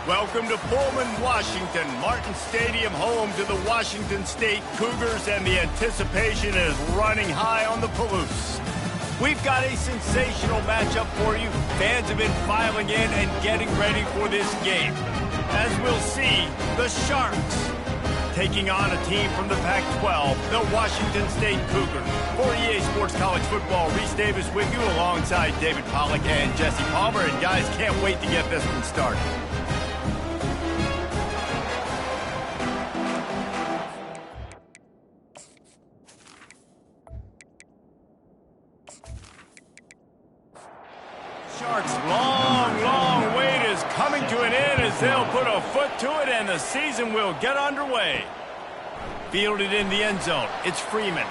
Welcome to Pullman, Washington. Martin Stadium, home to the Washington State Cougars, and the anticipation is running high on the Palouse. We've got a sensational matchup for you. Fans have been filing in and getting ready for this game. As we'll see, the Sharks taking on a team from the Pac-12, the Washington State Cougars. For EA Sports College Football, Reese Davis with you alongside David Pollack and Jesse Palmer. And guys, can't wait to get this one started. Sharks' long wait is coming to an end as they'll put a foot to it and the season will get underway. Fielded in the end zone, it's Freeman.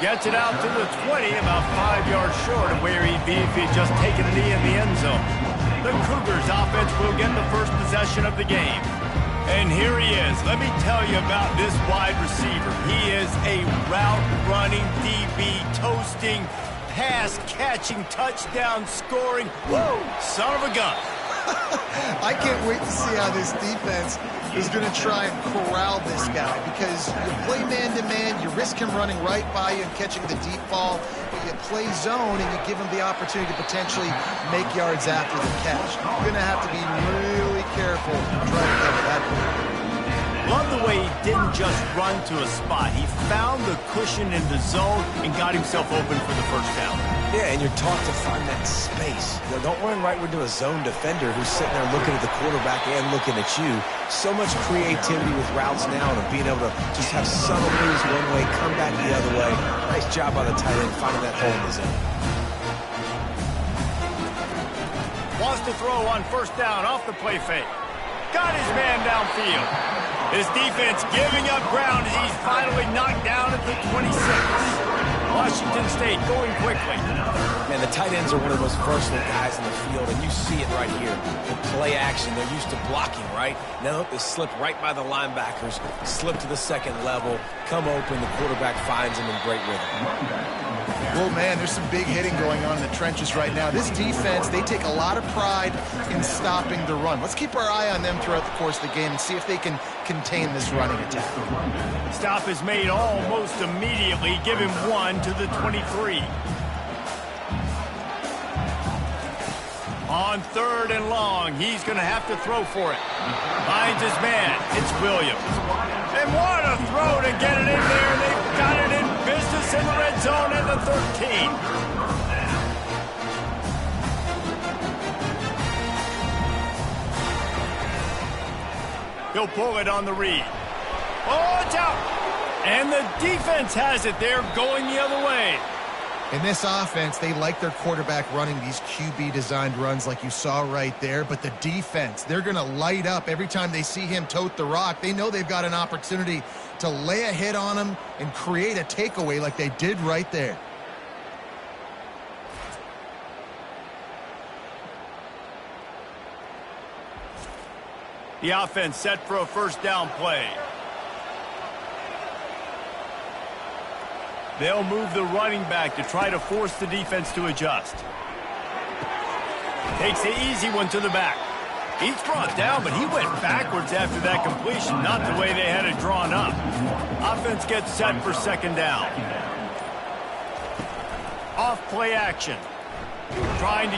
Gets it out to the 20, about 5 yards short of where he'd be if he'd just taken a knee in the end zone. The Cougars offense will get the first possession of the game. And here he is. Let me tell you about this wide receiver. He is a route-running DB, toasting, pass-catching, touchdown-scoring, woo, son of a gun. I can't wait to see how this defense is going to try and corral this guy, because you play man-to-man, you risk him running right by you and catching the deep ball, but you play zone and you give him the opportunity to potentially make yards after the catch. You're going to have to be really careful trying to get to that point. Love the way he didn't just run to a spot. He found the cushion in the zone and got himself open for the first down. Yeah, and you're taught to find that space. You know, don't run right into a zone defender who's sitting there looking at the quarterback and looking at you. So much creativity with routes now and being able to just have subtle moves one way, come back the other way. Nice job by the tight end finding that hole in the zone. Wants to throw on first down off the play fake. Got his man downfield. His defense giving up ground as he's finally knocked down at the 26. Washington State going quickly. Man, the tight ends are one of the most versatile guys in the field, and you see it right here. The play action, they're used to blocking, right? Now they slip right by the linebackers, slip to the second level, come open, the quarterback finds them in great rhythm. Well, man, there's some big hitting going on in the trenches right now. This defense, they take a lot of pride in stopping the run. Let's keep our eye on them throughout the course of the game and see if they can contain this running attack. Stop is made almost immediately. Give him one to the 23. On third and long, he's going to have to throw for it. Finds his man. It's Williams. And what a throw to get it in there. They've got it in business in the red zone at the 13. He'll pull it on the read. Oh, it's out. And the defense has it. They're going the other way. In this offense, they like their quarterback running these QB-designed runs like you saw right there, but the defense, they're going to light up every time they see him tote the rock. They know they've got an opportunity to lay a hit on him and create a takeaway like they did right there. The offense set for a first down play. They'll move the running back to try to force the defense to adjust. Takes the easy one to the back. He's brought down, but he went backwards after that completion, not the way they had it drawn up. Offense gets set for second down. Off play action. Trying to...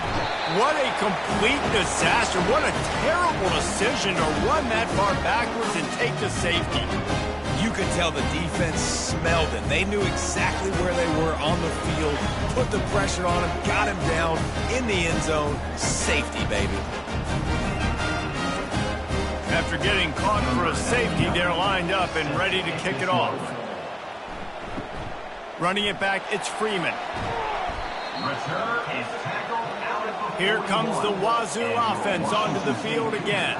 What a complete disaster. What a terrible decision to run that far backwards and take the safety. You could tell the defense smelled it. They knew exactly where they were on the field, put the pressure on him, got him down in the end zone. Safety, baby. After getting caught for a safety, they're lined up and ready to kick it off. Running it back, it's Freeman. Here comes the Wazoo offense onto the field again.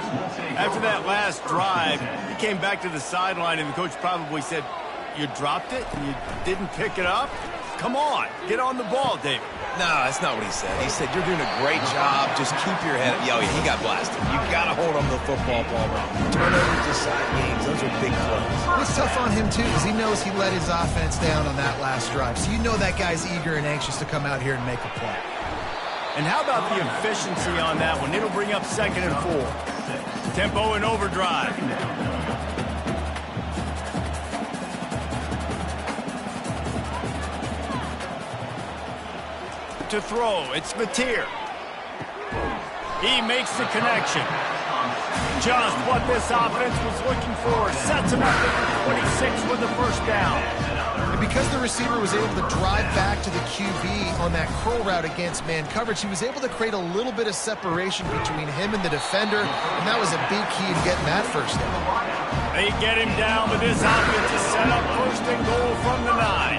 After that last drive, he came back to the sideline, and the coach probably said, "You dropped it? And you didn't pick it up? Come on, get on the ball, David." No, that's not what he said. He said, "You're doing a great job. Just keep your head up." Yo, he got blasted. You got to hold on to the football, Palmer. Turnovers decide games. Those are big plays. It's tough on him, too, because he knows he let his offense down on that last drive. So you know that guy's eager and anxious to come out here and make a play. And how about the efficiency on that one? It'll bring up 2nd and 4. Tempo in overdrive. To throw, it's Mateer. He makes the connection. Just what this offense was looking for. Sets him up at the 26 with the first down. And because the receiver was able to drive back to the QB on that curl route against man coverage, he was able to create a little bit of separation between him and the defender, and that was a big key in getting that first down. They get him down, but this offense is set up first and goal from the 9.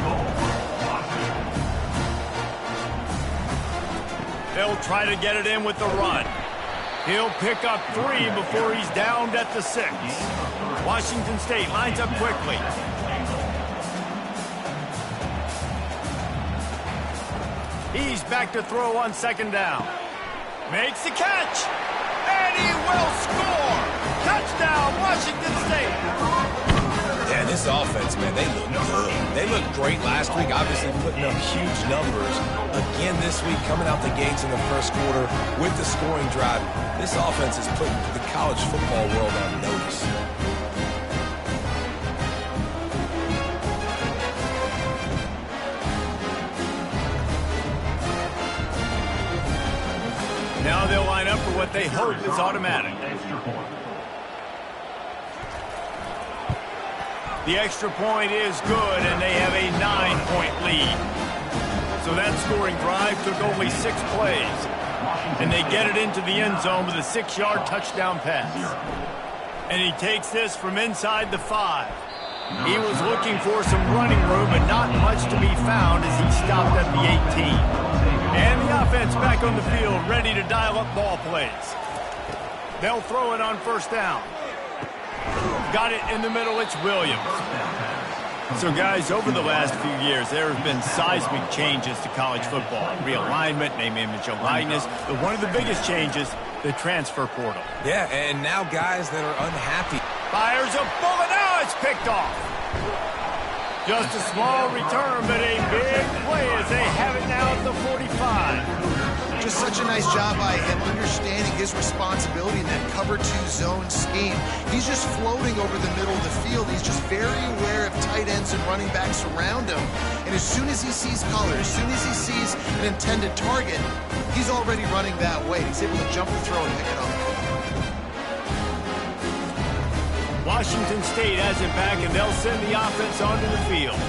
They'll try to get it in with the run. He'll pick up 3 before he's downed at the 6. Washington State lines up quickly. He's back to throw on second down. Makes the catch. And he will score. Touchdown, Washington State. Yeah, this offense, man, they look good. They looked great last week, obviously putting up huge numbers. Again this week, coming out the gates in the first quarter with the scoring drive. This offense is putting the college football world on notice. Now they'll line up for what they hope is automatic. The extra point is good, and they have a 9-point lead. So that scoring drive took only 6 plays. And they get it into the end zone with a 6-yard touchdown pass. And he takes this from inside the 5. He was looking for some running room, but not much to be found as he stopped at the 18. And the offense back on the field, ready to dial up ball plays. They'll throw it on first down. Got it in the middle, it's Williams. So, guys, over the last few years, there have been seismic changes to college football. Realignment, name, image, and likeness. But one of the biggest changes, the transfer portal. Yeah, and now guys that are unhappy. Fires a bullet, now it's picked off. Just a small return, but a big play as they have it now at the 45. Just such a nice job by him understanding his responsibility in that cover 2 zone scheme. He's just floating over the middle of the field. He's just very aware of tight ends and running backs around him. And as soon as he sees color, as soon as he sees an intended target, he's already running that way. He's able to jump the throw and pick it up. Washington State has it back, and they'll send the offense onto the field.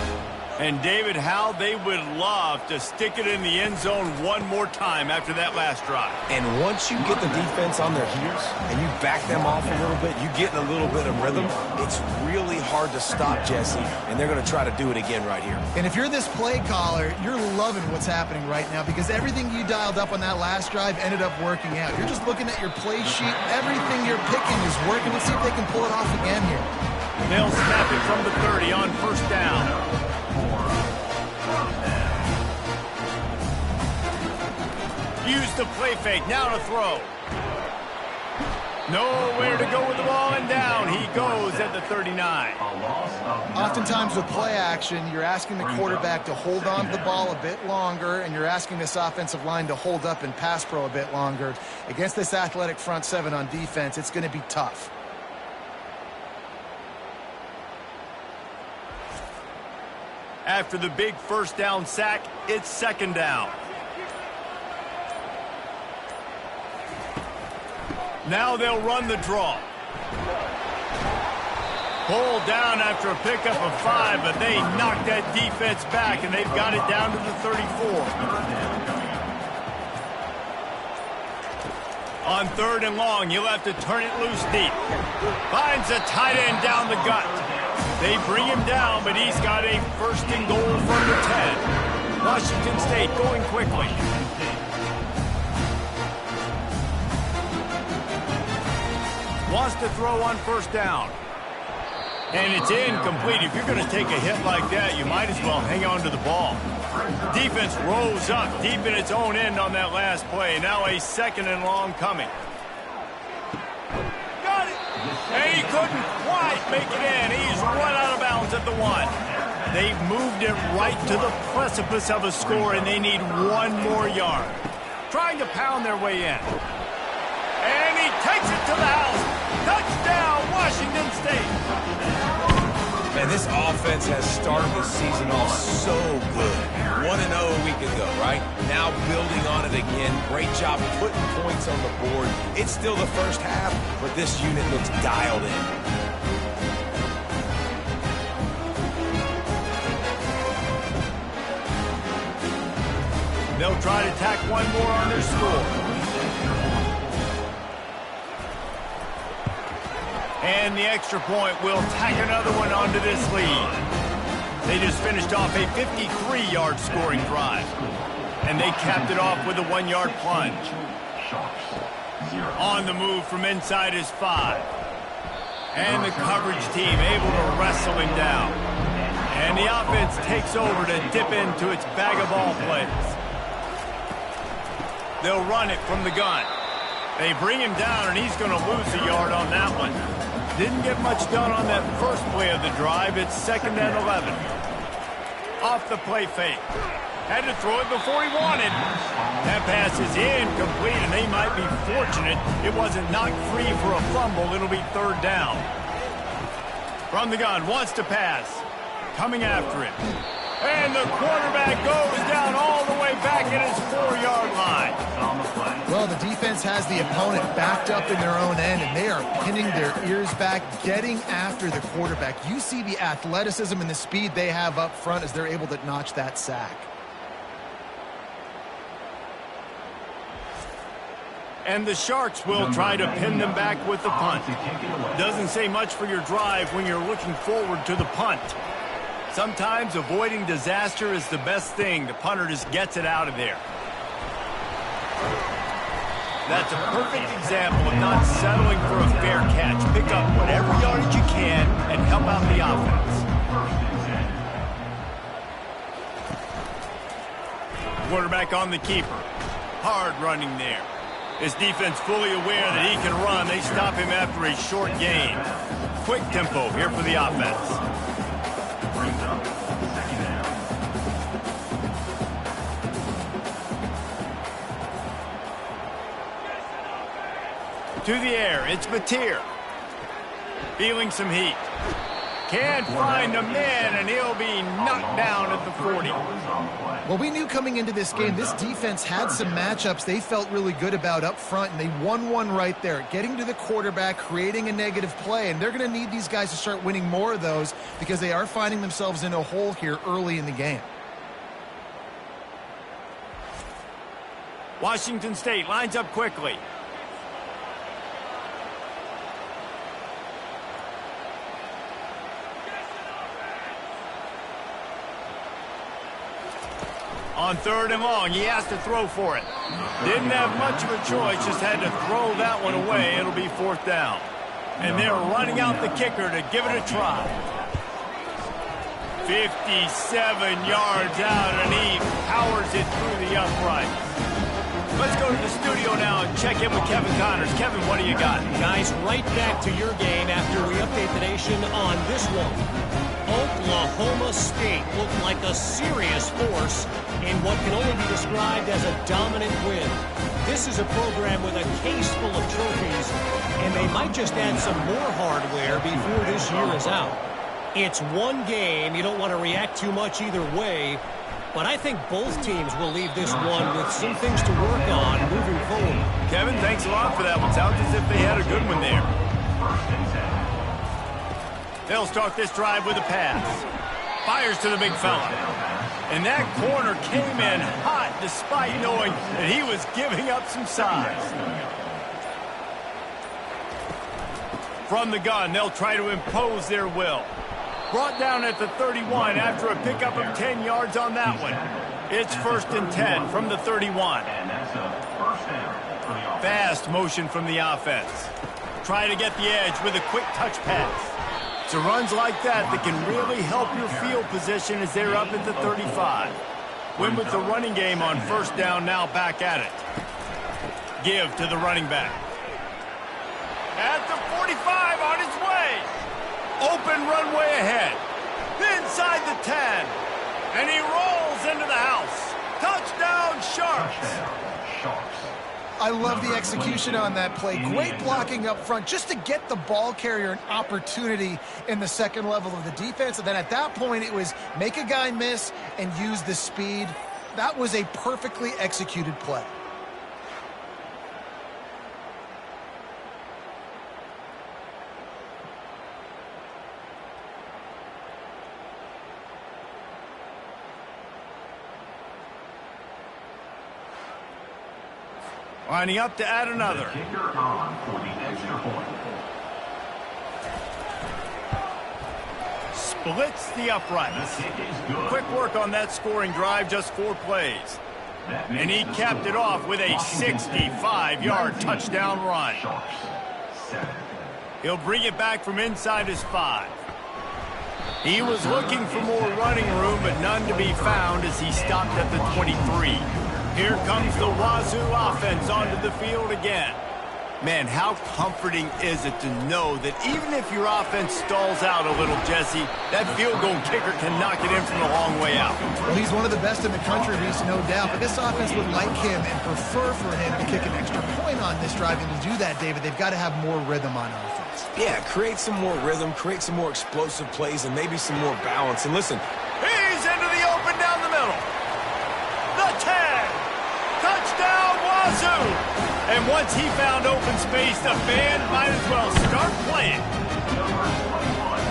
And, David, how they would love to stick it in the end zone one more time after that last drive. And once you get the defense on their heels and you back them off a little bit, you get in a little bit of rhythm, it's really hard to stop, Jesse, and they're going to try to do it again right here. And if you're this play caller, you're loving what's happening right now because everything you dialed up on that last drive ended up working out. You're just looking at your play sheet. Everything you're picking is working. Let's see if they can pull it off again here. They'll snap it from the 30 on first down. Use the play fake, now to throw. Nowhere to go with the ball, and down he goes at the 39. Oftentimes with play action, you're asking the quarterback to hold on to the ball a bit longer, and you're asking this offensive line to hold up in pass pro a bit longer. Against this athletic front 7 on defense, it's going to be tough. After the big first down sack, it's second down. Now they'll run the draw. Pulled down after a pickup of 5, but they knocked that defense back, and they've got it down to the 34. On third and long, you'll have to turn it loose deep. Finds a tight end down the gut. They bring him down, but he's got a first and goal from the 10. Washington State going quickly. Wants to throw on first down. And it's incomplete. If you're going to take a hit like that, you might as well hang on to the ball. Defense rose up deep in its own end on that last play. Now a second and long coming. Got it! And he couldn't quite make it in. He's run out of bounds at the 1. They've moved it right to the precipice of a score, and they need 1 more yard. Trying to pound their way in. And he takes it to the house. Touchdown, Washington State. Man, this offense has started the season off so good. 1-0 a week ago, right? Now building on it again. Great job putting points on the board. It's still the first half, but this unit looks dialed in. They'll try to tack one more on their score. And the extra point will tack another one onto this lead. They just finished off a 53-yard scoring drive. And they capped it off with a 1-yard plunge. On the move from inside his 5. And the coverage team able to wrestle him down. And the offense takes over to dip into its bag of ball plays. They'll run it from the gun. They bring him down, and he's going to lose a yard on that one. Didn't get much done on that first play of the drive. It's 2nd and 11. Off the play fake. Had to throw it before he wanted. That pass is incomplete, and they might be fortunate it wasn't knocked free for a fumble. It'll be 3rd down. From the gun, wants to pass. Coming after it. And the quarterback goes down all the way back at his 4-yard line. Well, the defense has the opponent backed up in their own end, and they are pinning their ears back, getting after the quarterback. You see the athleticism and the speed they have up front as they're able to notch that sack. And the Sharks will try to pin them back with the punt. Doesn't say much for your drive when you're looking forward to the punt. Sometimes avoiding disaster is the best thing. The punter just gets it out of there. That's a perfect example of not settling for a fair catch. Pick up whatever yardage you can and help out the offense. Quarterback on the keeper. Hard running there. His defense fully aware that he can run. They stop him after a short gain. Quick tempo here for the offense. To the air, it's Mateer. Feeling some heat. Can't find a man, and he'll be knocked down at the 40. Well, we knew coming into this game, this defense had some matchups they felt really good about up front, and they won one right there, getting to the quarterback, creating a negative play, and they're going to need these guys to start winning more of those because they are finding themselves in a hole here early in the game. Washington State lines up quickly. On 3rd and long, he has to throw for it. Didn't have much of a choice, just had to throw that one away. It'll be 4th down. And they're running out the kicker to give it a try. 57 yards out, and he powers it through the uprights. Let's go to the studio now and check in with Kevin Connors. Kevin, what do you got? Guys, right back to your game after we update the nation on this one. Oklahoma State looked like a serious force in what can only be described as a dominant win. This is a program with a case full of trophies, and they might just add some more hardware before this year is out. It's one game. You don't want to react too much either way, but I think both teams will leave this one with some things to work on moving forward. Kevin, thanks a lot for that one. Sounds as if they had a good one there. They'll start this drive with a pass. Fires to the big fella. And that corner came in hot despite knowing that he was giving up some size. From the gun, they'll try to impose their will. Brought down at the 31 after a pickup of 10 yards on that one. It's 1st and 10 from the 31. Fast motion from the offense. Try to get the edge with a quick touch pass. So runs like that can really help your field position as they're up at the 35. Win with the running game on 1st down, now back at it. Give to the running back. At the 45 on his way. Open runway ahead. Inside the 10. And he rolls into the house. Touchdown, Sharks. I love the execution on that play. Great blocking up front just to get the ball carrier an opportunity in the second level of the defense. And then at that point, it was make a guy miss and use the speed. That was a perfectly executed play. Lining up to add another. Kicker on for the extra point. Splits the uprights. Quick work on that scoring drive, just 4 plays. And he capped it off with a 65-yard touchdown run. He'll bring it back from inside his 5. He was looking for more running room, but none to be found as he stopped at the 23. Here comes the Wazoo offense onto the field again. Man, how comforting is it to know that even if your offense stalls out a little, Jesse, that field goal kicker can knock it in from a long way out. Well, he's one of the best in the country, Reese, no doubt. But this offense would like him and prefer for him to kick an extra point on this drive. And to do that, David, they've got to have more rhythm on offense. Yeah, create some more rhythm, create some more explosive plays, and maybe some more balance. And listen, he's into the open down the middle. The 10. Touchdown, Wazoo! And once he found open space, the band might as well start playing.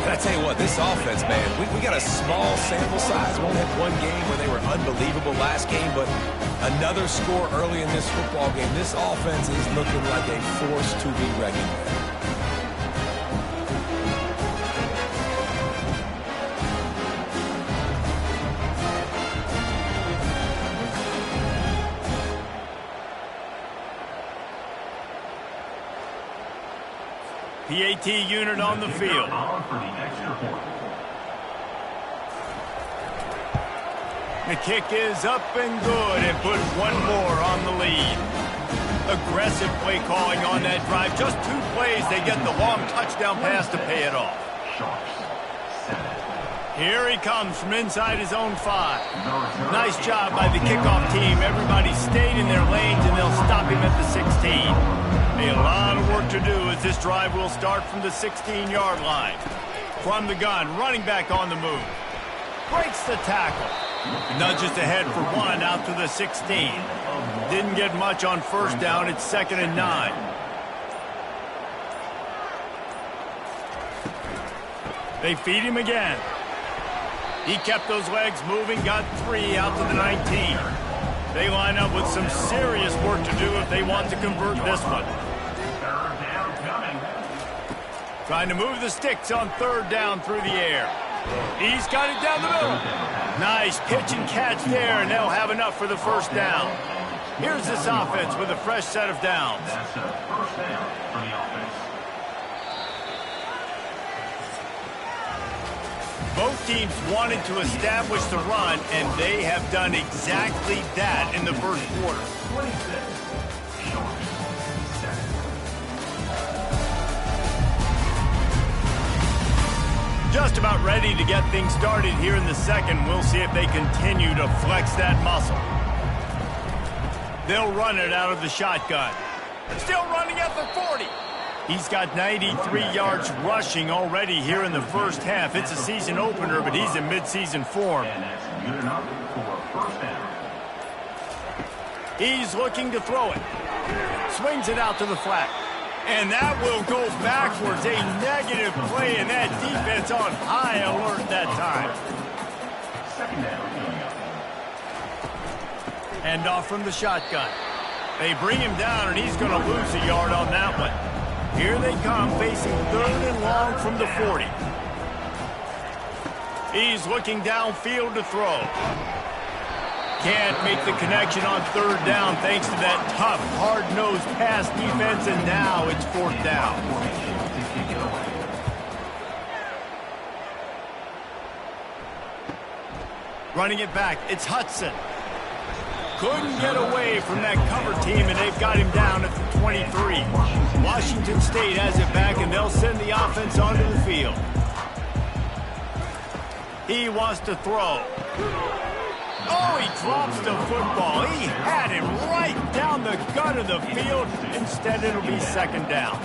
And I tell you what, this offense, man, we got a small sample size. We only had one game where they were unbelievable last game, but another score early in this football game. This offense is looking like a force to be reckoned with. PAT unit on the field. The kick is up and good and put one more on the lead. Aggressive play calling on that drive. Just 2 plays, they get the long touchdown pass to pay it off. Here he comes from inside his own 5. Nice job by the kickoff team. Everybody stayed in their lanes, and they'll stop him at the 16. A lot of work to do as this drive will start from the 16-yard line. From the gun, running back on the move. Breaks the tackle. Nudges ahead for 1 out to the 16. Didn't get much on first down. It's 2nd and 9. They feed him again. He kept those legs moving, got 3 out to the 19. They line up with some serious work to do if they want to convert this one. Trying to move the sticks on 3rd down through the air. He's got it down the middle. Nice pitch and catch there, and they'll have enough for the 1st down. Here's this offense with a fresh set of downs. That's a 1st down for the offense. Both teams wanted to establish the run, and they have done exactly that in the 1st quarter. 26. Just about ready to get things started here in the 2nd. We'll see if they continue to flex that muscle. They'll run it out of the shotgun. Still running at the 40. He's got 93 yards rushing already here in the 1st half. It's a season opener, but he's in midseason form. And that's good enough for a 1st down. He's looking to throw it. Swings it out to the flat. And that will go backwards. A negative play, and that defense on high alert that time. 2nd down. Hand off from the shotgun. They bring him down, and he's going to lose a yard on that one. Here they come, facing 3rd and long from the 40. He's looking downfield to throw. Can't make the connection on 3rd down thanks to that tough, hard-nosed pass defense, and now it's 4th down. Running it back, it's Hudson. Couldn't get away from that cover team, and they've got him down at the 23. Washington State has it back, and they'll send the offense onto the field. He wants to throw. Oh, he drops the football. He had it right down the gut of the field. Instead, it'll be second down.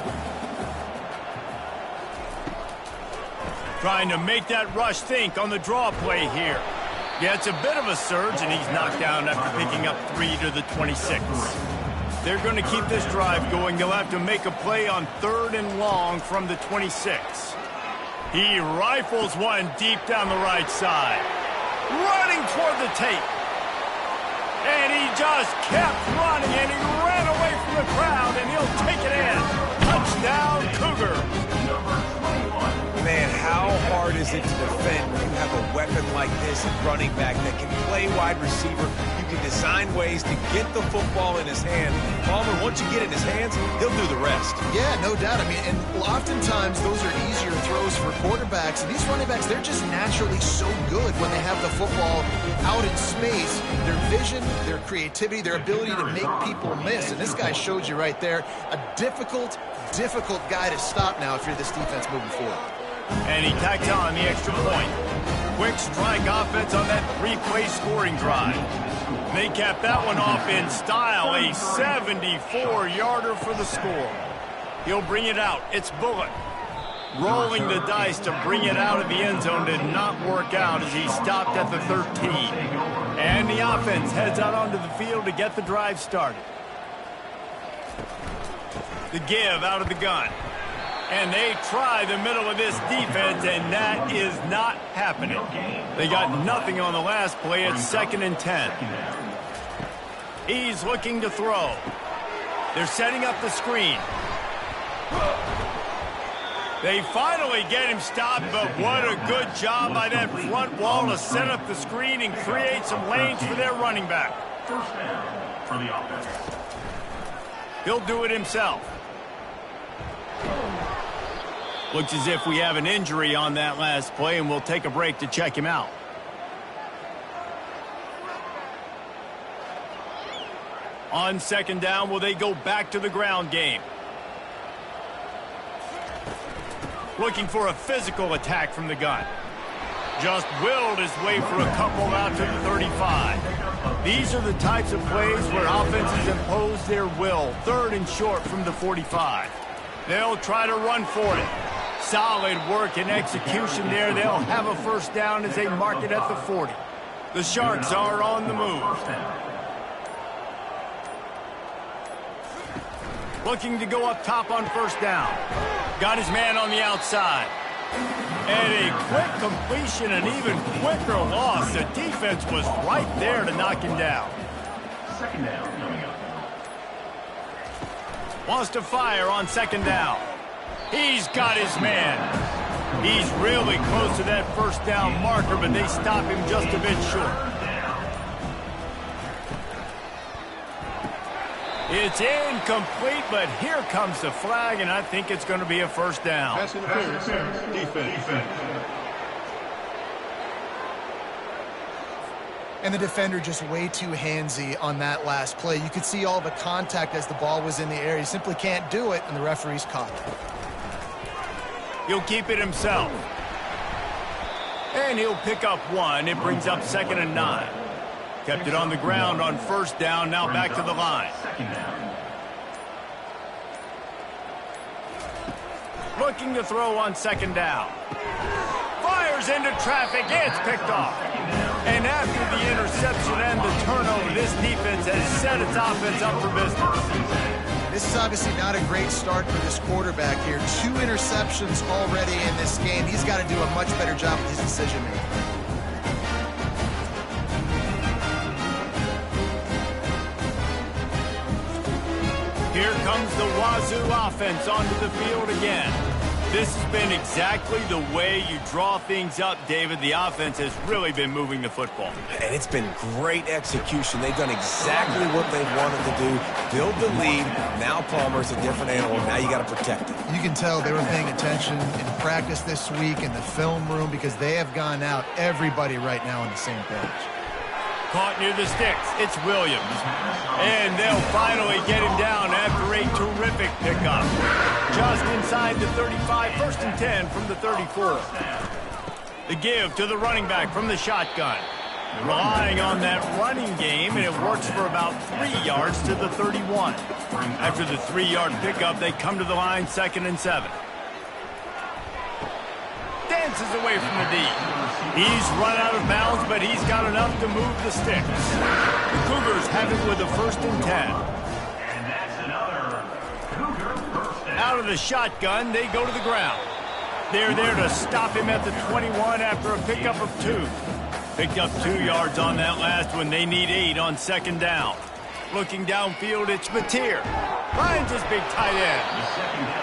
Trying to make that rush think on the draw play here. Yeah, it's a bit of a surge, and he's knocked down after picking up 3 to the 26. They're going to keep this drive going. They'll have to make a play on 3rd and long from the 26. He rifles one deep down the right side. Running toward the tape. And he just kept running, and he ran away from the crowd, and he'll take it in. Touchdown, Cougar. Man, how hard is it to defend when you have a weapon like this at running back that can play wide receiver? You can design ways to get the football in his hand. Palmer, once you get it in his hands, he'll do the rest. Yeah, no doubt. I mean, and oftentimes those are easier throws for quarterbacks. And these running backs, they're just naturally so good when they have the football out in space. Their vision, their creativity, their ability to make people miss. And this guy showed you right there, a difficult guy to stop now if you're this defense moving forward. And he tacks on the extra point. Quick strike offense on that 3-play scoring drive. They capped that one off in style, a 74-yarder for the score. He'll bring it out. It's Bullock. Rolling the dice to bring it out of the end zone did not work out as he stopped at the 13. And the offense heads out onto the field to get the drive started. The give out of the gun. And they try the middle of this defense, and that is not happening. They got nothing on the last play. It's 2nd and 10. He's looking to throw. They're setting up the screen. They finally get him stopped, but what a good job by that front wall to set up the screen and create some lanes for their running back. First down for the offense. He'll do it himself. Looks as if we have an injury on that last play, and we'll take a break to check him out. On 2nd down, will they go back to the ground game? Looking for a physical attack from the gun. Just willed his way for a couple out to the 35. These are the types of plays where offenses impose their will. 3rd and short from the 45. They'll try to run for it. Solid work and execution there. They'll have a first down as they mark it at the 40. The Sharks are on the move. Looking to go up top on 1st down. Got his man on the outside. And a quick completion, an even quicker loss. The defense was right there to knock him down. 2nd down coming up. Wants to fire on 2nd down. He's got his man. He's really close to that first down marker, but they stop him just a bit short. It's incomplete, but here comes the flag, and I think it's going to be a first down. Pass interference. Defense. And the defender just way too handsy on that last play. You could see all the contact as the ball was in the air. He simply can't do it, and the referee's caught it. He'll keep it himself. And he'll pick up 1. It brings up 2nd and 9. Kept it on the ground on 1st down, now back to the line. 2nd down. Looking to throw on 2nd down. Fires into traffic. It's picked off. And after the interception and the turnover, this defense has set its offense up for business. This is obviously not a great start for this quarterback here. 2 interceptions already in this game. He's got to do a much better job with his decision-making. Here comes the Wazoo offense onto the field again. This has been exactly the way you draw things up, David. The offense has really been moving the football. And it's been great execution. They've done exactly what they wanted to do. Build the lead. Now Palmer's a different animal. Now you got to protect it. You can tell they were paying attention in practice this week in the film room because they have gone out, everybody right now on the same page. Caught near the sticks. It's Williams. And they'll finally get him down after a terrific pickup. Just inside the 35, 1st and 10 from the 34. The give to the running back from the shotgun. Relying on that running game, and it works for about 3 yards to the 31. After the 3-yard pickup, they come to the line 2nd and 7. Dances away from the D. He's run out of bounds, but he's got enough to move the sticks. The Cougars have it with a 1st and 10. And that's another Cougar first down. Out of the shotgun, they go to the ground. They're there to stop him at the 21 after a pickup of 2. Picked up 2 yards on that last one. They need 8 on 2nd down. Looking downfield, it's Mateer. Finds his big tight end.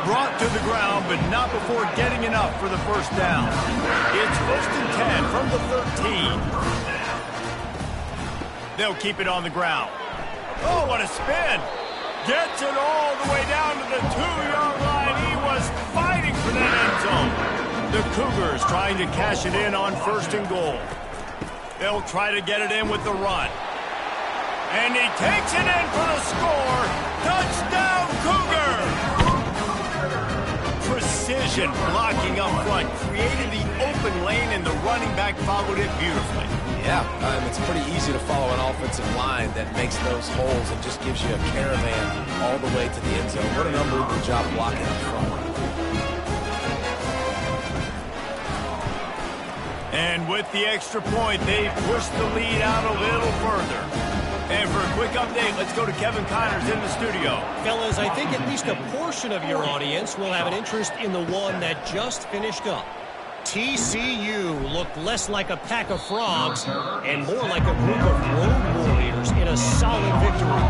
Brought to the ground, but not before getting enough for the 1st down. It's 1st and 10 from the 13. They'll keep it on the ground. Oh, what a spin. Gets it all the way down to the 2-yard line. He was fighting for that end zone. The Cougars trying to cash it in on 1st and goal. They'll try to get it in with the run. And he takes it in for the score. Touchdown, Cougar! Precision blocking up front created the open lane, and the running back followed it beautifully. Yeah, it's pretty easy to follow an offensive line that makes those holes and just gives you a caravan all the way to the end zone. What an unbelievable job blocking up front. And with the extra point, they push the lead out a little further. And for a quick update, let's go to Kevin Connors in the studio. Fellas, I think at least a portion of your audience will have an interest in the one that just finished up. TCU looked less like a pack of frogs and more like a group of road warriors in a solid victory.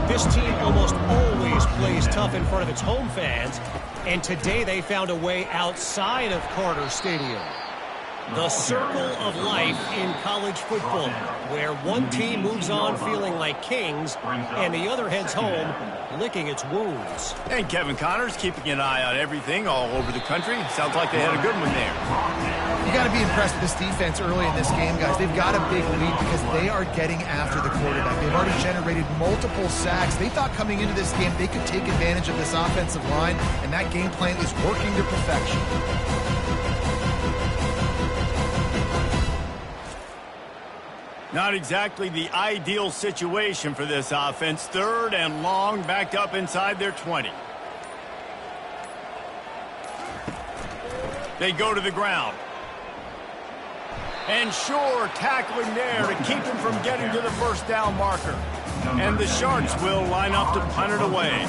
This team almost always plays tough in front of its home fans, and today they found a way outside of Carter Stadium. The circle of life in college football, where one team moves on feeling like kings and the other heads home licking its wounds. And Kevin Connors keeping an eye on everything all over the country. Sounds like they had a good one there. You got to be impressed with this defense early in this game, guys. They've got a big lead because they are getting after the quarterback. They've already generated multiple sacks. They thought coming into this game they could take advantage of this offensive line, and that game plan is working to perfection. Not exactly the ideal situation for this offense. 3rd and long, backed up inside their 20. They go to the ground. And sure, tackling there to keep him from getting to the 1st down marker. And the Sharks will line up to punt it away.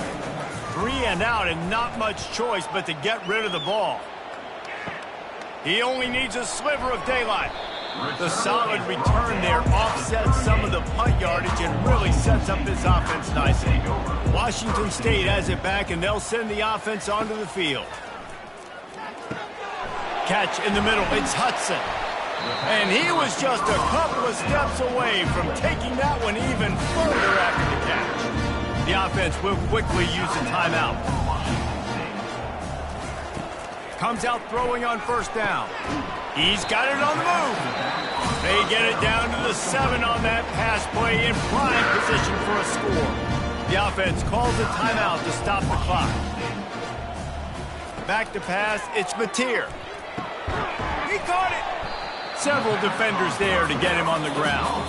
3 and out, and not much choice but to get rid of the ball. He only needs a sliver of daylight. The solid return there offsets some of the punt yardage and really sets up this offense nicely. Washington State has it back, and they'll send the offense onto the field. Catch in the middle. It's Hudson. And he was just a couple of steps away from taking that one even further after the catch. The offense will quickly use a timeout. Comes out throwing on 1st down. He's got it on the move. They get it down to the 7 on that pass play in prime position for a score. The offense calls a timeout to stop the clock. Back to pass, it's Mateer. He caught it. Several defenders there to get him on the ground.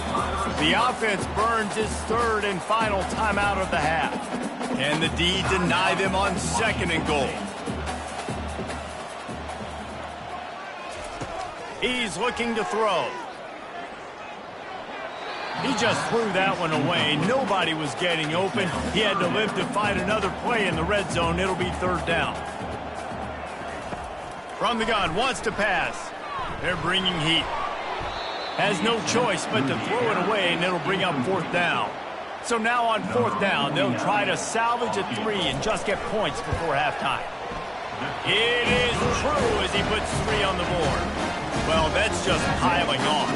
The offense burns its 3rd and final timeout of the half. Can the D deny them on 2nd and goal? He's looking to throw. He just threw that one away. Nobody was getting open. He had to live to fight another play in the red zone. It'll be 3rd down. From the gun, wants to pass. They're bringing heat. Has no choice but to throw it away, and it'll bring up 4th down. So now on 4th down, they'll try to salvage a 3 and just get points before halftime. It is true as he puts 3 on the board. Well, that's just piling on.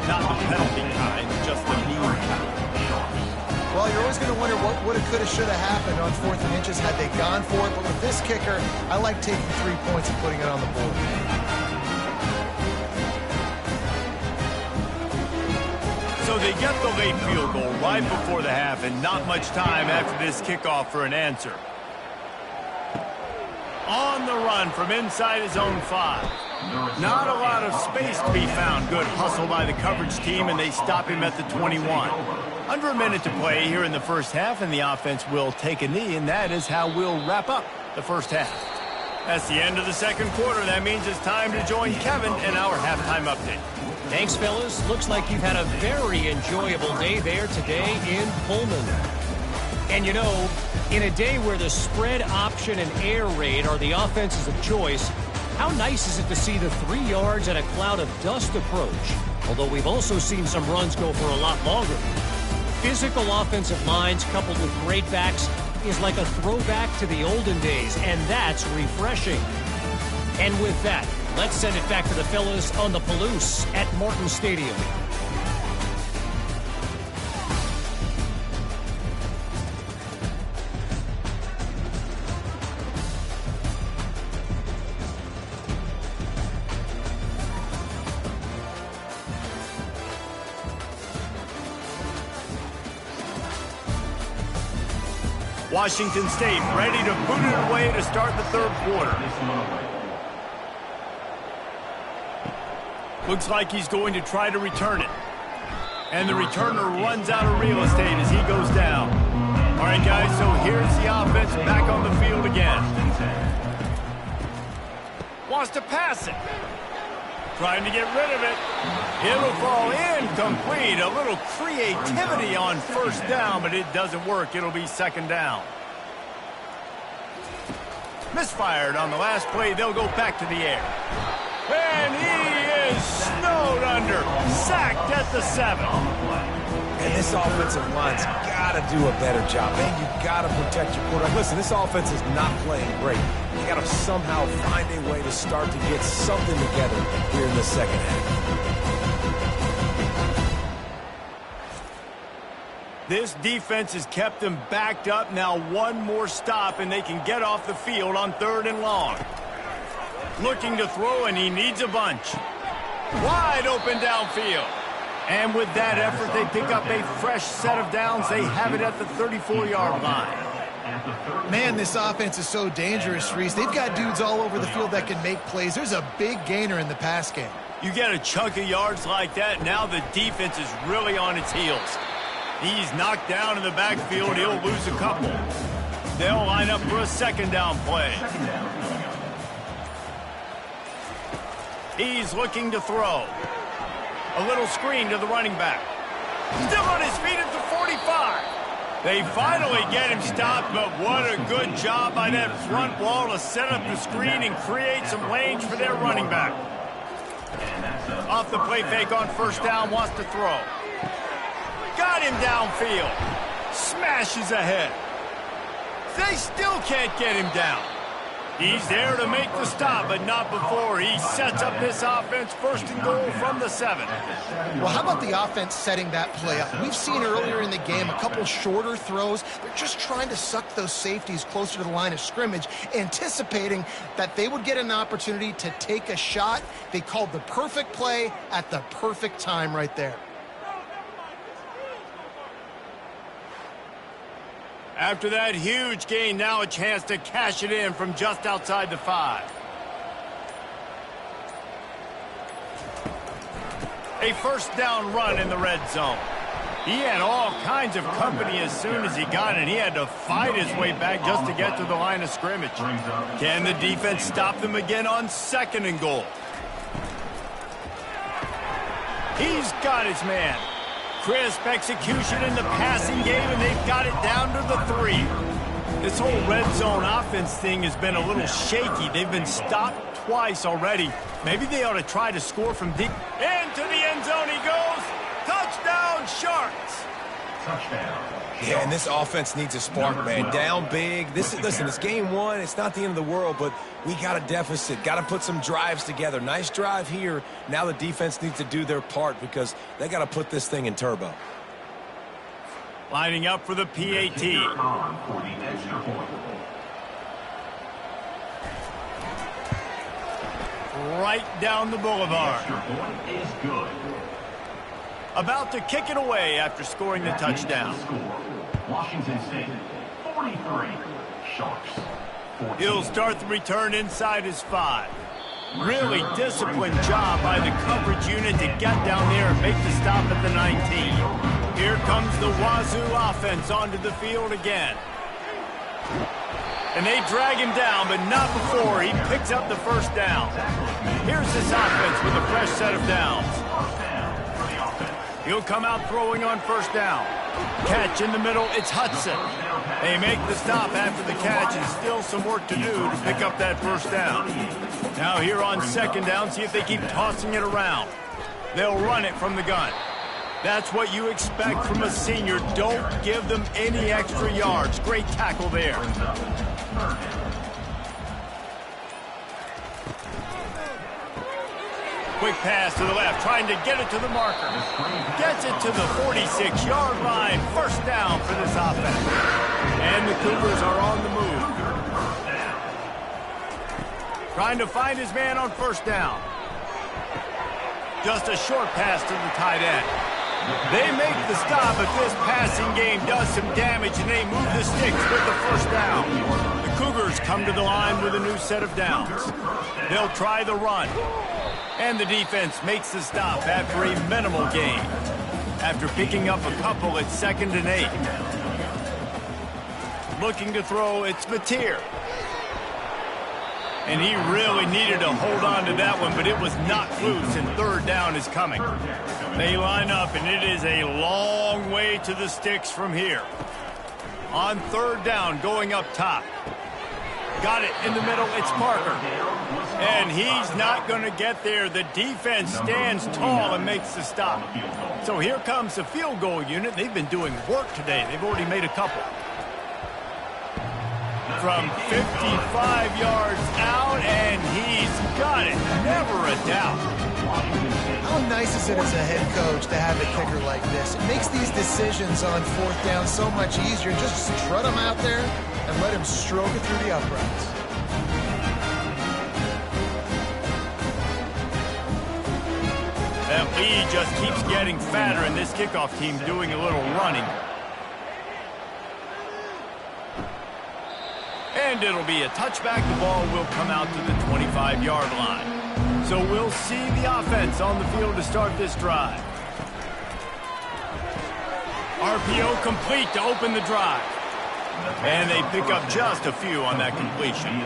Not the penalty kind, just the mean kind. Well, you're always going to wonder what woulda, coulda, shoulda happened on 4th and inches had they gone for it. But with this kicker, I like taking 3 points and putting it on the board. So they get the late field goal right before the half, and not much time after this kickoff for an answer. On the run from inside his own 5. Not a lot of space to be found. Good hustle by the coverage team, and they stop him at the 21. Under a minute to play here in the first half, and the offense will take a knee, and that is how we'll wrap up the first half. That's the end of the second quarter. That means it's time to join Kevin in our halftime update. Thanks, fellas. Looks like you've had a very enjoyable day there today in Pullman. And you know, in a day where the spread option and air raid are the offenses of choice, how nice is it to see the 3 yards and a cloud of dust approach? Although we've also seen some runs go for a lot longer. Physical offensive lines coupled with great backs is like a throwback to the olden days, and that's refreshing. And with that, let's send it back to the fellas on the Palouse at Morton Stadium. Washington State ready to boot it away to start the third quarter. Looks like he's going to try to return it. And the returner runs out of real estate as he goes down. All right, guys, so here's the offense back on the field again. Wants to pass it. Trying to get rid of it. It'll fall incomplete. A little creativity on first down, but it doesn't work. It'll be second down. Misfired on the last play. They'll go back to the air. And he is snowed under. Sacked at the 7. And this offensive line's got to do a better job. Man, you got to protect your quarterback. Listen, this offense is not playing great. You got to somehow find a way to start to get something together here in the second half. This defense has kept them backed up. Now one more stop, and they can get off the field on 3rd and long. Looking to throw, and he needs a bunch. Wide open downfield. And with that effort, they pick up a fresh set of downs. They have it at the 34-yard line. Man, this offense is so dangerous, Reese. They've got dudes all over the field that can make plays. There's a big gainer in the pass game. You get a chunk of yards like that, now the defense is really on its heels. He's knocked down in the backfield. He'll lose a couple. They'll line up for a second down play. He's looking to throw. A little screen to the running back. Still on his feet at the 45. They finally get him stopped, but what a good job by that front wall to set up the screen and create some lanes for their running back. Off the play fake on first down, wants to throw. Got him downfield. Smashes ahead. They still can't get him down. He's there to make the stop, but not before he sets up this offense 1st and goal from the 7. Well, how about the offense setting that play up? We've seen earlier in the game a couple shorter throws. They're just trying to suck those safeties closer to the line of scrimmage, anticipating that they would get an opportunity to take a shot. They called the perfect play at the perfect time right there. After that huge gain, now a chance to cash it in from just outside the 5. A first down run in the red zone. He had all kinds of company as soon as he got it. He had to fight his way back just to get to the line of scrimmage. Can the defense stop them again on 2nd and goal? He's got his man. Crisp execution in the passing game, and they've got it down to the 3. This whole red zone offense thing has been a little shaky. They've been stopped twice already. Maybe they ought to try to score from deep. Into the end zone he goes. Touchdown, Sharks. Touchdown. Yeah, and this offense needs a spark, man. Down big. Listen, it's game 1. It's not the end of the world, but we got a deficit. Got to put some drives together. Nice drive here. Now the defense needs to do their part because they got to put this thing in turbo. Lining up for the PAT. On for the extra point. Right down the boulevard. Extra point is good. About to kick it away after scoring the touchdown. Score. Washington State 43. Sharks 14. He'll start the return inside his 5. Really disciplined job by the coverage unit to get down there and make the stop at the 19. Here comes the Wazoo offense onto the field again. And they drag him down, but not before he picks up the first down. Here's this offense with a fresh set of downs. He'll come out throwing on first down. Catch in the middle, it's Hudson. They make the stop after the catch, and still some work to do to pick up that first down. Now here on second down, see if they keep tossing it around. They'll run it from the gun. That's what you expect from a senior. Don't give them any extra yards. Great tackle there. Quick pass to the left, trying to get it to the marker. Gets it to the 46-yard line. First down for this offense. And the Cougars are on the move. Trying to find his man on first down. Just a short pass to the tight end. They make the stop, but this passing game does some damage, and they move the sticks with the first down. The Cougars come to the line with a new set of downs. They'll try the run. And the defense makes the stop after a minimal gain. After picking up a couple, it's 2nd and 8. Looking to throw, it's Mateer. And he really needed to hold on to that one, but it was knocked loose, and third down is coming. They line up, and it is a long way to the sticks from here. On third down, going up top. Got it in the middle, it's Parker. And he's not going to get there. The defense stands tall and makes the stop. So here comes the field goal unit. They've been doing work today. They've already made a couple. From 55 yards out, and he's got it. Never a doubt. How nice is it as a head coach to have a kicker like this? It makes these decisions on fourth down so much easier. Just strut him out there and let him stroke it through the uprights. That lead just keeps getting fatter, and this kickoff team doing a little running. And it'll be a touchback. The ball will come out to the 25-yard line. So we'll see the offense on the field to start this drive. RPO complete to open the drive. And they pick up just a few on that completion.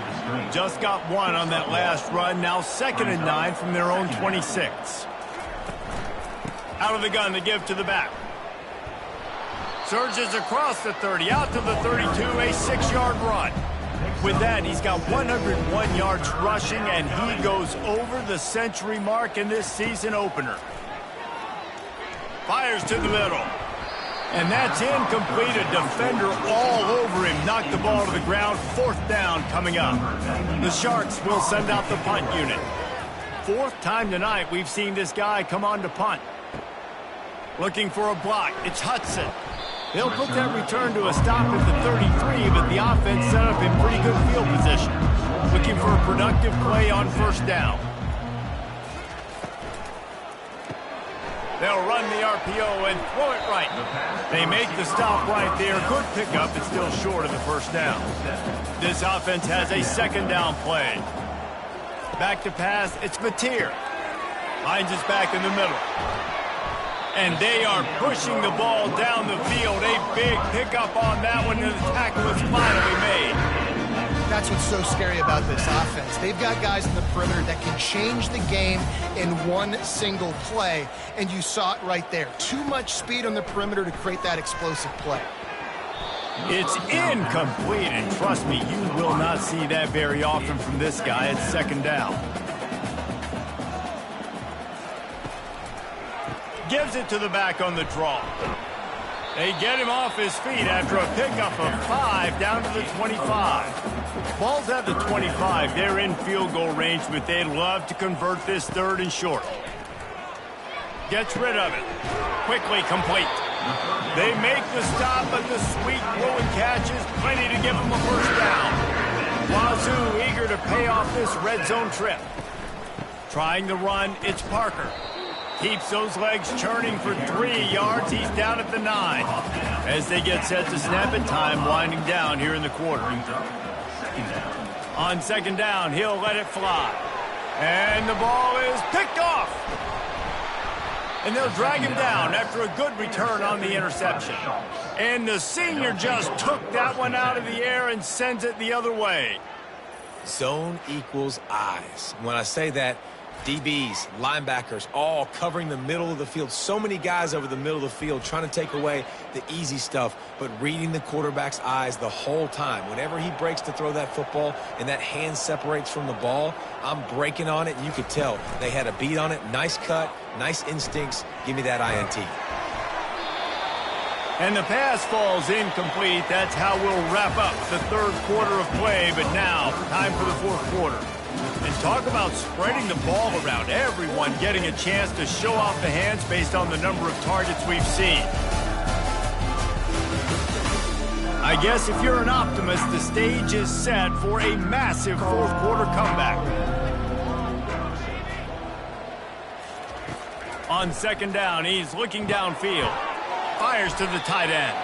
Just got one on that last run. Now 2nd and 9 from their own 26. Out of the gun to give to the back. Surges across the 30, out to the 32, a 6-yard run. With that, he's got 101 yards rushing, and he goes over the century mark in this season opener. Fires to the middle. And that's incomplete. A defender all over him. Knocked the ball to the ground. 4th down coming up. The Sharks will send out the punt unit. 4th time tonight we've seen this guy come on to punt. Looking for a block. It's Hudson. They'll put that return to a stop at the 33, but the offense set up in pretty good field position. Looking for a productive play on first down. They'll run the RPO and throw it right. They make the stop right there. Good pickup, but still short of the first down. This offense has a 2nd down play. Back to pass, it's Mateer. Finds his back in the middle. And they are pushing the ball down the field. A big pickup on that one, and the tackle is finally made. That's what's so scary about this offense. They've got guys in the perimeter that can change the game in one single play, and you saw it right there. Too much speed on the perimeter to create that explosive play. It's incomplete, and trust me, you will not see that very often from this guy. It's 2nd down. Gives it to the back on the draw. They get him off his feet after a pickup of 5 down to the 25. Ball's at the 25. They're in field goal range, but they'd love to convert this 3rd and short. Gets rid of it. Quickly complete. They make the stop, but the sweet throwing catch is plenty to give them a first down. Wazoo eager to pay off this red zone trip. Trying the run, it's Parker. Keeps those legs churning for 3 yards. He's down at the 9. As they get set to snap it, time winding down here in the quarter. On 2nd down, he'll let it fly. And the ball is picked off. And they'll drag him down after a good return on the interception. And the senior just took that one out of the air and sends it the other way. Zone equals eyes. When I say that, DBs, linebackers, all covering the middle of the field. So many guys over the middle of the field trying to take away the easy stuff, but reading the quarterback's eyes the whole time. Whenever he breaks to throw that football and that hand separates from the ball, I'm breaking on it, and you could tell they had a beat on it. Nice cut, nice instincts. Give me that INT. And the pass falls incomplete. That's how we'll wrap up the third quarter of play. But now, time for the fourth quarter. And talk about spreading the ball around. Everyone getting a chance to show off the hands based on the number of targets we've seen. I guess if you're an optimist, the stage is set for a massive fourth quarter comeback. On second down, he's looking downfield. Fires to the tight end.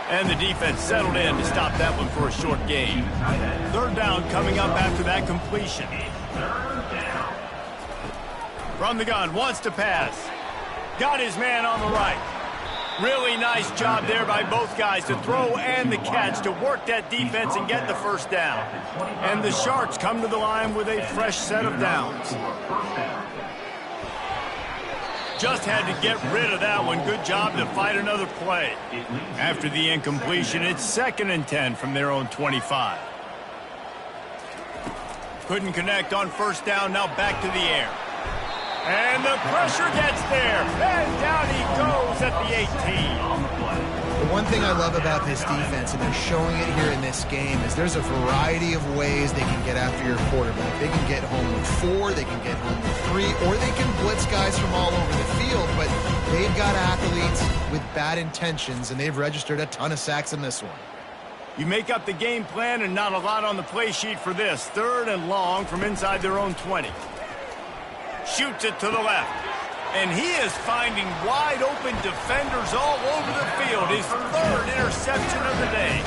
And the defense settled in to stop that one for a short gain. Third down coming up after that completion. From the gun, wants to pass. Got his man on the right. Really nice job there by both guys to throw and the catch to work that defense and get the first down. And the Sharks come to the line with a fresh set of downs. Just had to get rid of that one. Good job to fight another play. After the incompletion, it's 2nd and 10 from their own 25. Couldn't connect on first down. Now back to the air. And the pressure gets there. And down he goes at the 18. The one thing I love about this defense, and they're showing it here in this game, is there's a variety of ways they can get after your quarterback. They can get home with 4, they can get home with 3, or they can blitz guys from all over the field, but they've got athletes with bad intentions, and they've registered a ton of sacks in this one. You make up the game plan and not a lot on the play sheet for this. 3rd and long from inside their own 20. Shoots it to the left. And he is finding wide-open defenders all over the field. His 3rd interception of the day.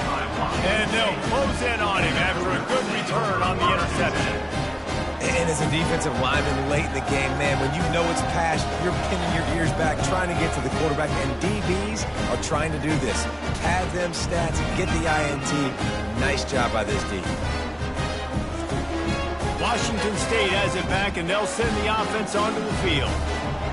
And they'll close in on him after a good return on the interception. And as a defensive lineman late in the game, man, when you know it's pass, you're pinning your ears back, trying to get to the quarterback. And DBs are trying to do this. Pad them stats, get the INT. Nice job by this D. Washington State has it back, and they'll send the offense onto the field.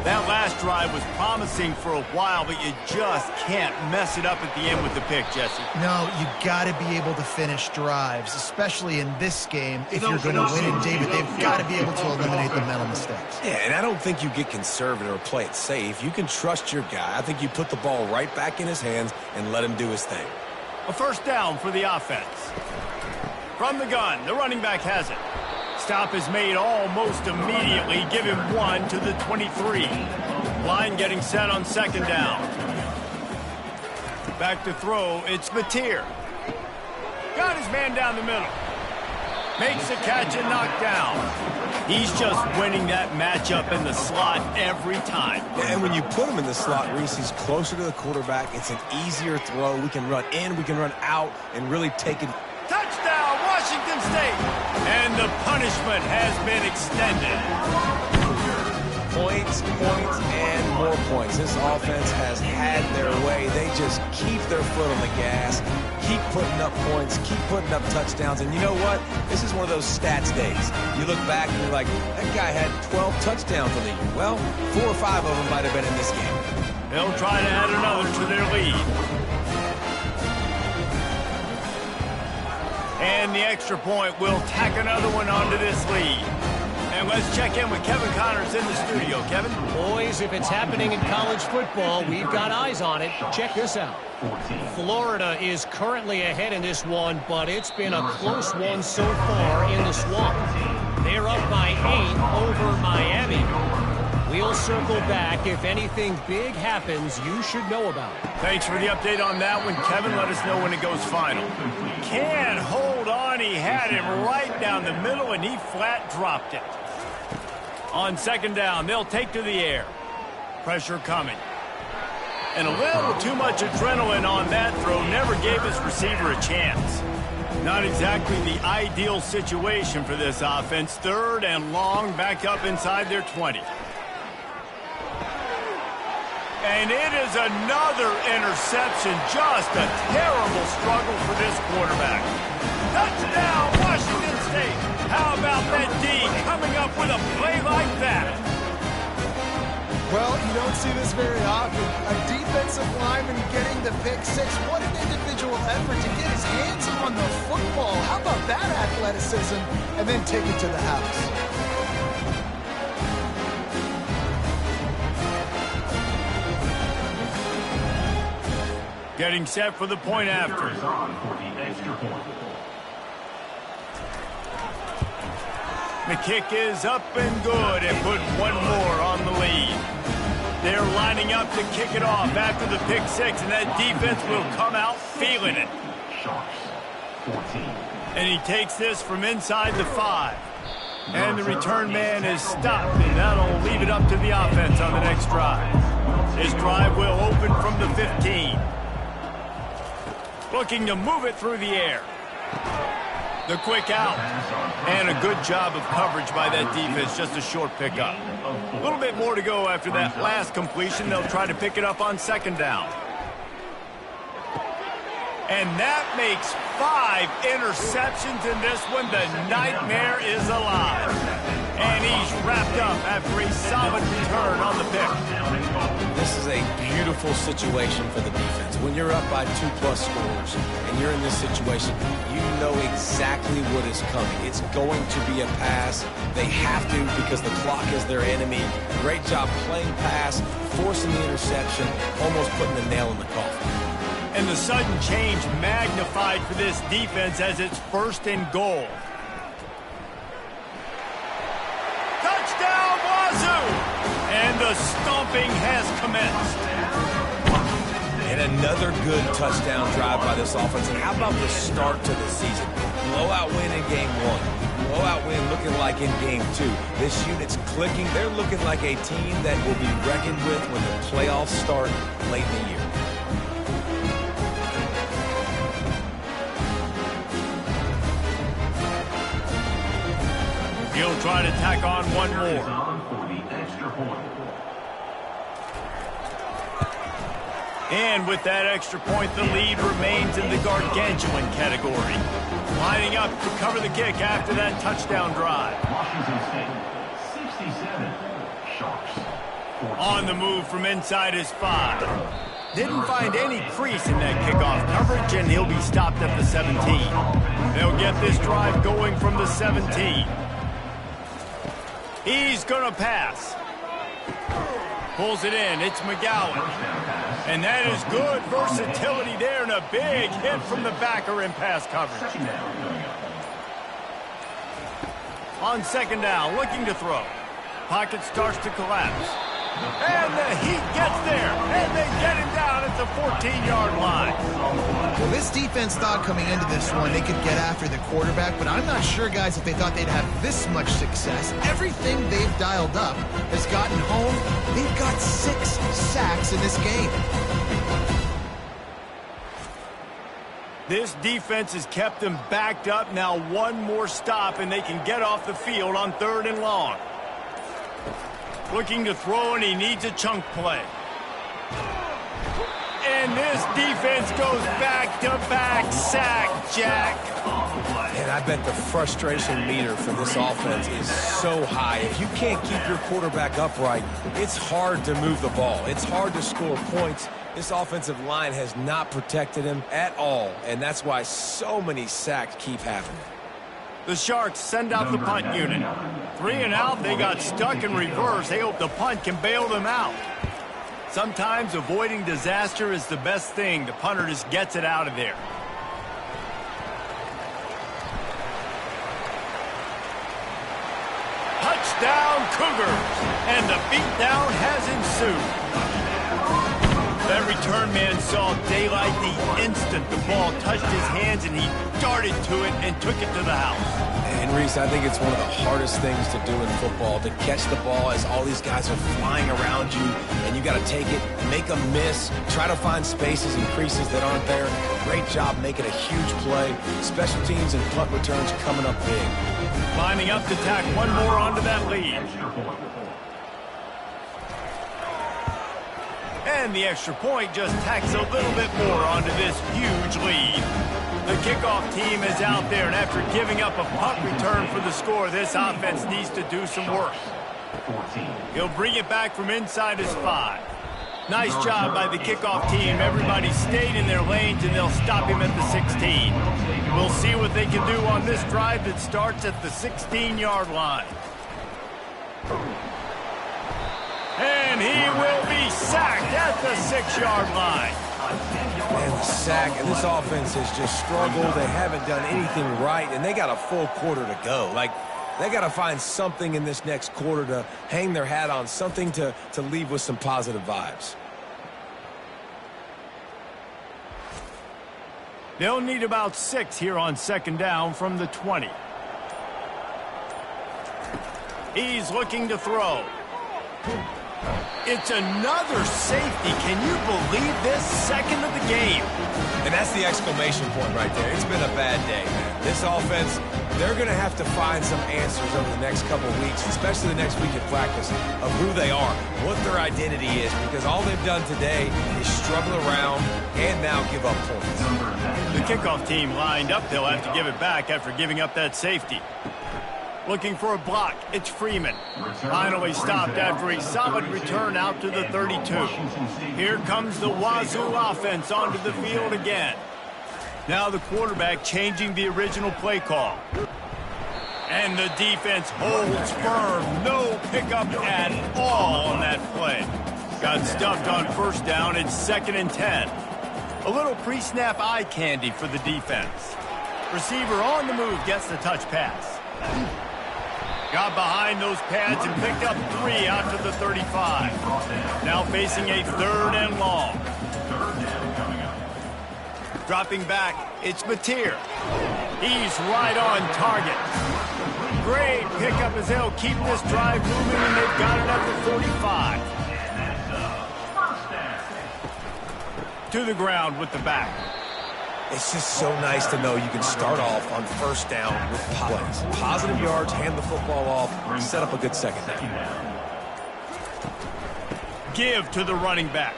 That last drive was promising for a while, but you just can't mess it up at the end with the pick, Jesse. No, you got to be able to finish drives, especially in this game. If you're going to win, and David, they've got to be able to eliminate the mental mistakes. Yeah, and I don't think you get conservative or play it safe. You can trust your guy. I think you put the ball right back in his hands and let him do his thing. A first down for the offense. From the gun, the running back has it. Stop is made almost immediately. Give him 1 to the 23. Line getting set on second down. Back to throw. It's Mateer. Got his man down the middle. Makes the catch and knocked down. He's just winning that matchup in the slot every time. And when you put him in the slot, Reese, he's closer to the quarterback. It's an easier throw. We can run in, we can run out, and really take it. Touchdown, Washington State! And the punishment has been extended. Points, points, and more points. This offense has had their way. They just keep their foot on the gas, keep putting up points, keep putting up touchdowns. And you know what? This is one of those stats days. You look back and you're like, that guy had 12 touchdowns on the year. Well, 4 or 5 of them might have been in this game. They'll try to add another to their lead. And the extra point will tack another one onto this lead. And let's check in with Kevin Connors in the studio. Kevin? Boys, if it's happening in college football, we've got eyes on it. Check this out. Florida is currently ahead in this one, but it's been a close one so far in the swamp. They're up by 8 over Miami. We'll circle back. If anything big happens, you should know about it. Thanks for the update on that one, Kevin. Let us know when it goes final. Can't hold on. He had him right down the middle, and he flat dropped it. On second down, they'll take to the air. Pressure coming. And a little too much adrenaline on that throw. Never gave his receiver a chance. Not exactly the ideal situation for this offense. 3rd and long, back up inside their 20. And it is another interception. Just a terrible struggle for this quarterback. Touchdown, Washington State. How about that D coming up with a play like that? Well, you don't see this very often. A defensive lineman getting the pick six. What an individual effort to get his hands on the football. How about that athleticism? And then take it to the house. Getting set for the point after. The kick is up and good and put one more on the lead. They're lining up to kick it off after the pick six, and that defense will come out feeling it. And he takes this from inside the 5. And the return man is stopped, and that'll leave it up to the offense on the next drive. This drive will open from the 15. Looking to move it through the air. The quick out. And a good job of coverage by that defense. Just a short pickup. A little bit more to go after that last completion. They'll try to pick it up on 2nd down. And that makes 5 interceptions in this one. The nightmare is alive. And he's wrapped up after a solid return on the pick. This is a beautiful situation for the defense. When you're up by 2+ scores and you're in this situation, you know exactly what is coming. It's going to be a pass. They have to because the clock is their enemy. Great job playing pass, forcing the interception, almost putting the nail in the coffin. And the sudden change magnified for this defense as it's 1st and goal. Touchdown, Wazoo! And the stomping has commenced. And another good touchdown drive by this offense. And how about the start to the season? Blowout win in game 1. Blowout win looking like in game 2. This unit's clicking. They're looking like a team that will be reckoned with when the playoffs start late in the year. He'll try to tack on one more. And with that extra point, the lead remains in the gargantuan category. Lining up to cover the kick after that touchdown drive. Washington State, 67. Sharks, 14. On the move from inside his 5. Didn't find any crease in that kickoff coverage, and he'll be stopped at the 17. They'll get this drive going from the 17. He's going to pass. Pulls it in. It's McGowan. And that is good versatility there and a big hit from the backer in pass coverage. On 2nd down, looking to throw. Pocket starts to collapse. And the Heat gets there. And they get him down at the 14-yard line. Well, this defense thought coming into this one they could get after the quarterback, but I'm not sure, guys, if they thought they'd have this much success. Everything they've dialed up has gotten home. They've got 6 sacks in this game. This defense has kept them backed up. Now one more stop, and they can get off the field on 3rd and long. Looking to throw, and he needs a chunk play. And this defense goes back-to-back sack, Jack. And I bet the frustration meter for this offense is so high. If you can't keep your quarterback upright, it's hard to move the ball. It's hard to score points. This offensive line has not protected him at all, and that's why so many sacks keep happening. The Sharks send out the punt unit. 3 and out, they got stuck in reverse. They hope the punt can bail them out. Sometimes avoiding disaster is the best thing. The punter just gets it out of there. Touchdown, Cougars! And the beatdown has ensued. That return man saw daylight the instant the ball touched his hands, and he darted to it and took it to the house. And Reese, I think it's one of the hardest things to do in football, to catch the ball as all these guys are flying around you, and you got to take it, make a miss, try to find spaces and creases that aren't there. Great job making a huge play. Special teams and punt returns coming up big. Lining up to tack one more onto that lead. And the extra point just tacks a little bit more onto this huge lead. The kickoff team is out there, and after giving up a punt return for the score, this offense needs to do some work. He'll bring it back from inside his 5. Nice job by the kickoff team. Everybody stayed in their lanes, and they'll stop him at the 16. We'll see what they can do on this drive that starts at the 16-yard line. And he will be sacked at the 6-yard line. Man, the sack, and this offense has just struggled. They haven't done anything right, and they got a full quarter to go. Like, they got to find something in this next quarter to hang their hat on, something to leave with some positive vibes. They'll need about 6 here on 2nd down from the 20. He's looking to throw. It's another safety. Can you believe this? 2nd of the game. And that's the exclamation point right there. It's been a bad day, man. This offense, they're going to have to find some answers over the next couple of weeks, especially the next week of practice, of who they are, what their identity is, because all they've done today is struggle around and now give up points. The kickoff team lined up. They'll have to give it back after giving up that safety. Looking for a block. It's Freeman. Finally stopped after a solid return out to the 32. Here comes the Wazoo offense onto the field again. Now the quarterback changing the original play call. And the defense holds firm. No pickup at all on that play. Got stuffed on 1st down. It's 2nd and 10. A little pre-snap eye candy for the defense. Receiver on the move gets the touch pass. Got behind those pads and picked up 3 out to the 35. Now facing a 3rd and long. Dropping back, it's Mateer. He's right on target. Great pickup as they'll keep this drive moving, and they've got it at the 45. To the ground with the back. It's just so nice to know you can start off on 1st down with plays. Positive yards, hand the football off, set up a good 2nd down. Give to the running back.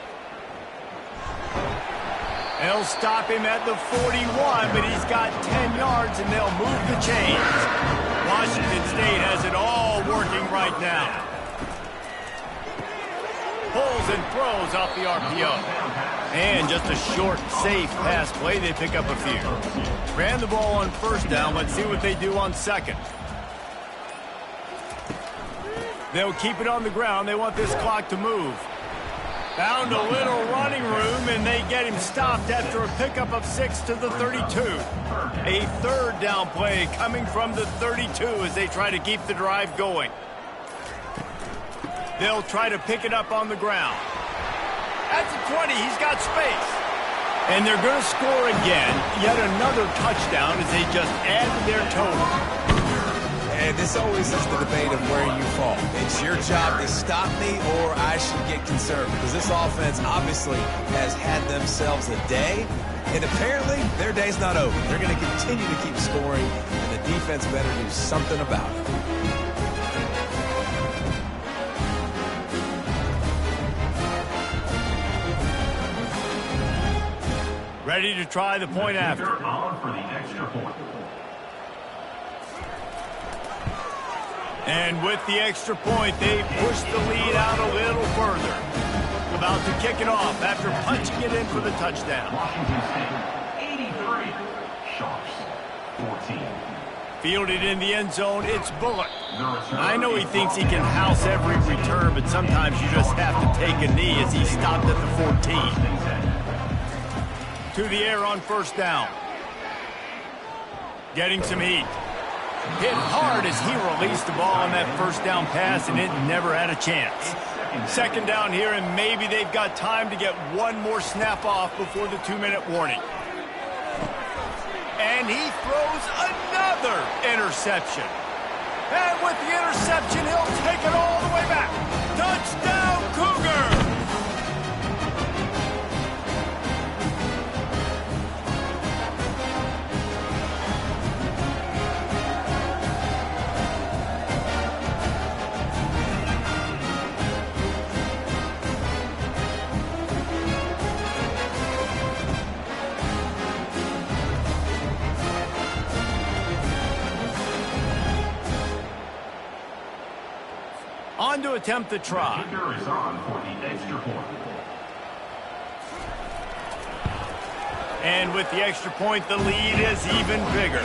They'll stop him at the 41, but he's got 10 yards, and they'll move the chains. Washington State has it all working right now. Pulls and throws off the RPO. And just a short, safe pass play. They pick up a few. Ran the ball on 1st down. Let's see what they do on 2nd. They'll keep it on the ground. They want this clock to move. Found a little running room, and they get him stopped after a pickup of 6 to the 32. A 3rd down play coming from the 32 as they try to keep the drive going. They'll try to pick it up on the ground. At the 20, he's got space. And they're going to score again. Yet another touchdown as they just added their total. And this always is the debate of where you fall. It's your job to stop me, or I should get concerned, because this offense obviously has had themselves a day, and apparently their day's not over. They're going to continue to keep scoring, and the defense better do something about it. Ready to try the point after. For the extra point. And with the extra point, they push the lead out a little further. About to kick it off after punching it in for the touchdown. Washington State, 83. Sharks, 14. Fielded in the end zone, it's Bullock. I know he thinks he can house every return, but sometimes you just have to take a knee as he stopped at the 14. To the air on 1st down. Getting some heat. Hit hard as he released the ball on that 1st down pass, and it never had a chance. 2nd down here, and maybe they've got time to get one more snap off before the 2-minute warning. And and he throws another interception. And with the interception, he'll take it all the way back. Touchdown, Cougar! On to attempt the try. The kicker is on for the extra point. And with the extra point, the lead is even bigger.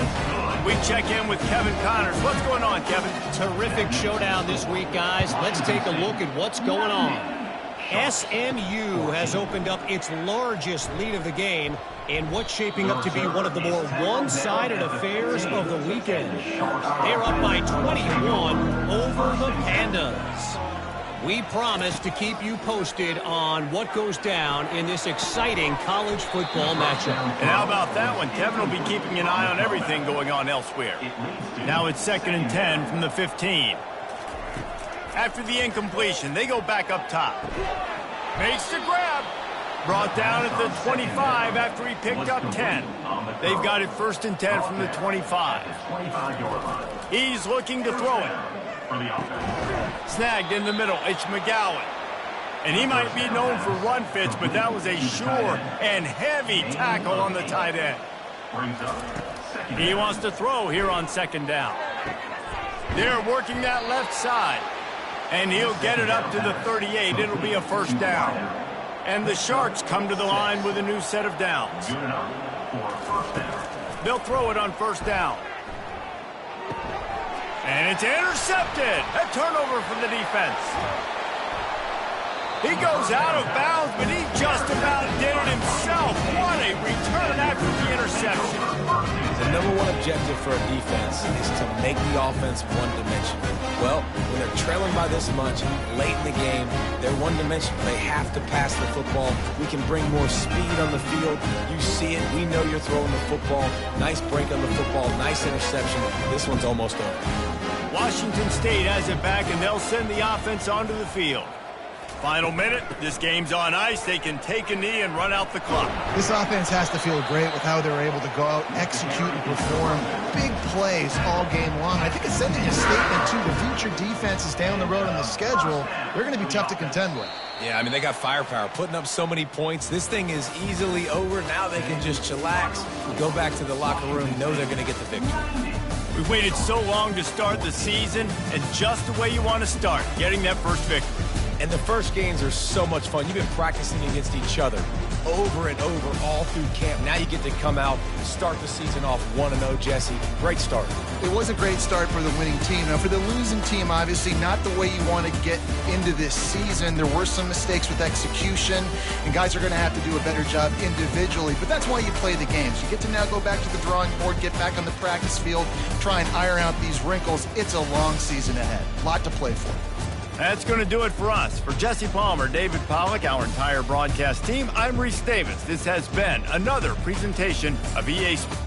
We check in with Kevin Connors. What's going on, Kevin? Terrific showdown this week, guys. Let's take a look at what's going on. SMU has opened up its largest lead of the game in what's shaping up to be one of the more one-sided affairs of the weekend. They're up by 21 over the Pandas. We promise to keep you posted on what goes down in this exciting college football matchup. And how about that one? Kevin will be keeping an eye on everything going on elsewhere. Now it's 2nd and 10 from the 15. After the incompletion, they go back up top. Makes the grab. Brought down at the 25 after he picked up 10. They've got it 1st and 10 from the 25. He's looking to throw it. Snagged in the middle. It's McGowan. And he might be known for run fits, but that was a sure and heavy tackle on the tight end. He wants to throw here on 2nd down. They're working that left side. And he'll get it up to the 38. It'll be a 1st down. And the Sharks come to the line with a new set of downs. They'll throw it on 1st down. And it's intercepted. A turnover from the defense. He goes out of bounds, but he just about did it himself. What a return after the interception. The #1 objective for a defense is to make the offense one-dimensional. Well, when they're trailing by this much, late in the game, they're one-dimensional. They have to pass the football. We can bring more speed on the field. You see it. We know you're throwing the football. Nice break on the football. Nice interception. This one's almost over. Washington State has it back, and they'll send the offense onto the field. Final minute. This game's on ice. They can take a knee and run out the clock. This offense has to feel great with how they're able to go out, execute, and perform big plays all game long. I think it's sending a statement to the future defenses down the road on the schedule. They're going to be tough to contend with. Yeah, I mean, they got firepower, putting up so many points. This thing is easily over. Now they can just chillax, go back to the locker room, know they're going to get the victory. We've waited so long to start the season, and just the way you want to start, getting that first victory. And the first games are so much fun. You've been practicing against each other over and over all through camp. Now you get to come out, start the season off 1-0, Jesse. Great start. It was a great start for the winning team. Now, for the losing team, obviously not the way you want to get into this season. There were some mistakes with execution, and guys are going to have to do a better job individually. But that's why you play the games. You get to now go back to the drawing board, get back on the practice field, try and iron out these wrinkles. It's a long season ahead. A lot to play for. That's going to do it for us. For Jesse Palmer, David Pollack, our entire broadcast team, I'm Reese Davis. This has been another presentation of EA Sports.